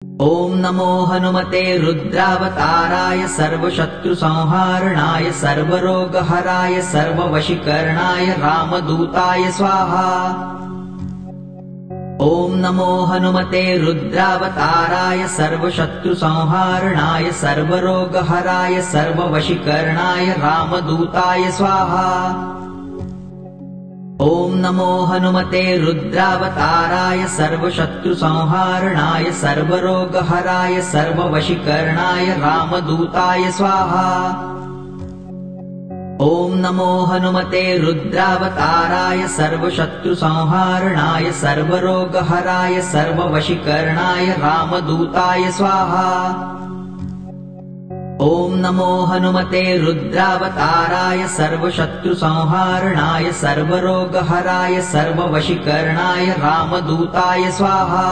ॐ नमो हनुमते रुद्रावताराय सर्वशत्रुसंहारणाय सर्वरोगहराय सर्ववशीकरणाय रामदूताय स्वाहा। ॐ नमो हनुमते रुद्रावताराय सर्वशत्रुसंहारणाय सर्वरोगहराय सर्ववशीकरणाय रामदूताय स्वाहा। ॐ नमो हनुमते रुद्रावताराय सर्वशत्रुसंहारणाय सर्वरोगहराय सर्ववशीकरणाय रामदूताय स्वाहा। ॐ नमो हनुमते रुद्रावताराय सर्वशत्रुसंहारणाय सर्वरोगहराय सर्ववशीकरणाय रामदूताय स्वाहा। ॐ नमो हनुमते रुद्रावताराय सर्वशत्रुसंहारणाय सर्वरोगहराय सर्ववशीकरणाय रामदूताय स्वाहा।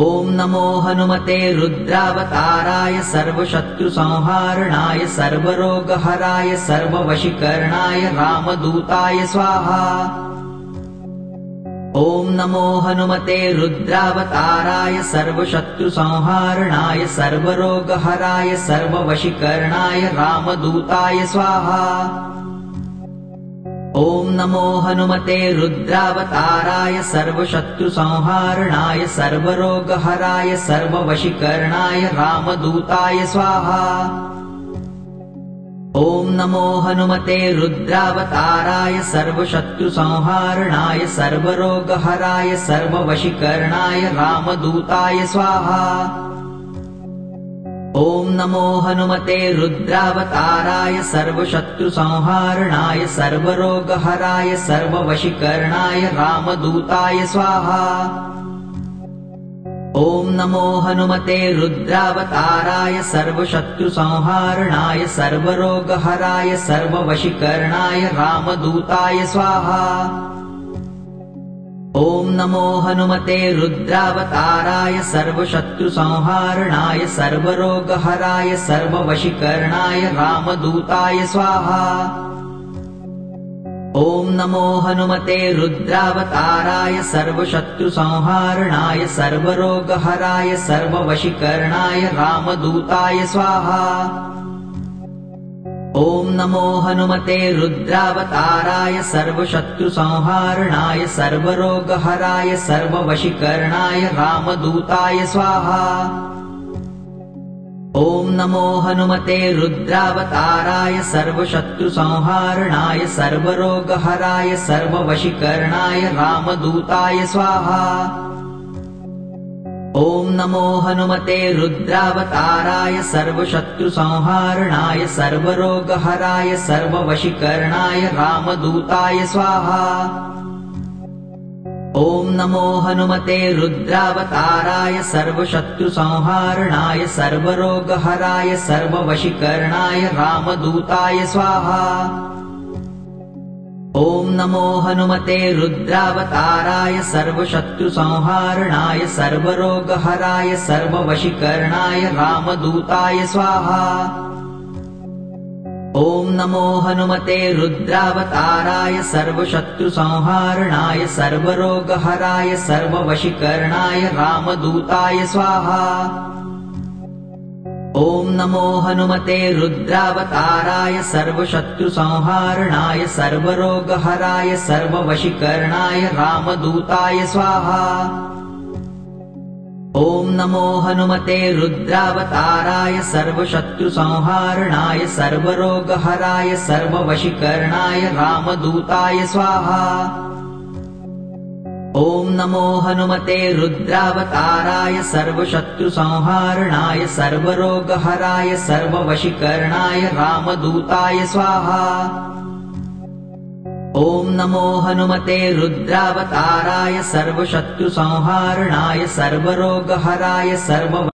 ॐ नमो हनुमते रुद्रावताराय सर्वशत्रुसंहारणाय सर्वरोगहराय सर्ववशीकरणाय रामदूताय स्वाहा। ॐ नमो हनुमते रुद्रावताराय सर्वशत्रुसंहारणाय सर्वरोगहराय सर्ववशीकरणाय रामदूताय स्वाहा। ॐ नमो हनुमते रुद्रावताराय सर्वशत्रुसंहारणाय सर्वरोगहराय सर्ववशीकरणाय रामदूताय स्वाहा। ॐ नमो हनुमते रुद्रावताराय सर्वशत्रुसंहारणाय सर्वरोगहराय सर्ववशीकरणाय रामदूताय स्वाहा। ॐ नमो हनुमते रुद्रावताराय सर्वशत्रुसंहारणाय सर्वरोगहराय सर्ववशीकरणाय रामदूताय स्वाहा। ॐ नमो हनुमते रुद्रावताराय सर्वशत्रुसंहारणाय सर्वरोगहराय सर्ववशीकरणाय रामदूताय स्वाहा। ॐ नमो हनुमते रुद्रावताराय सर्वशत्रुसंहारणाय सर्वरोगहराय सर्ववशीकरणाय रामदूताय स्वाहा। ॐ नमो हनुमते रुद्रावताराय सर्वशत्रुसंहारणाय सर्वरोगहराय सर्ववशीकरणाय रामदूताय स्वाहा। ॐ नमो हनुमते रुद्रावताराय सर्वशत्रुसंहारणाय सर्वरोगहराय सर्ववशीकरणाय रामदूताय स्वाहा। ॐ नमो हनुमते रुद्रावताराय सर्वशत्रुसंहारणाय सर्वरोगहराय सर्ववशीकरणाय रामदूताय स्वाहा। ॐ नमो हनुमते रुद्रावताराय सर्वशत्रुसंहारणाय सर्वरोगहराय सर्ववशीकरणाय रामदूताय स्वाहा। ॐ नमो हनुमते रुद्रावताराय सर्वशत्रुसंहारणाय सर्वरोगहराय सर्ववशीकरणाय रामदूताय स्वाहा। ॐ नमो हनुमते रुद्रावताराय सर्वशत्रुसंहारणाय सर्वरोगहराय सर्ववशीकरणाय रामदूताय स्वाहा। ॐ नमो हनुमते रुद्रावताराय सर्वशत्रुसंहारणाय सर्वरोगहराय सर्ववशीकरणाय रामदूताय स्वाहा। ॐ नमो हनुमते रुद्रावताराय सर्वशत्रुसंहारणाय सर्वरोगहराय सर्ववशीकरणाय रामदूताय स्वाहा। ॐ नमो हनुमते रुद्रावताराय सर्वशत्रुसंहारणाय सर्वरोगहराय सर्ववशीकरणाय रामदूताय स्वाहा। ॐ नमो हनुमते रुद्रावताराय सर्वशत्रुसंहारणाय सर्वरोगहराय सर्ववशीकरणाय रामदूताय स्वाहा। ॐ नमो हनुमते रुद्रावताराय सर्वशत्रुसंहारणाय सर्वरोगहराय सर्व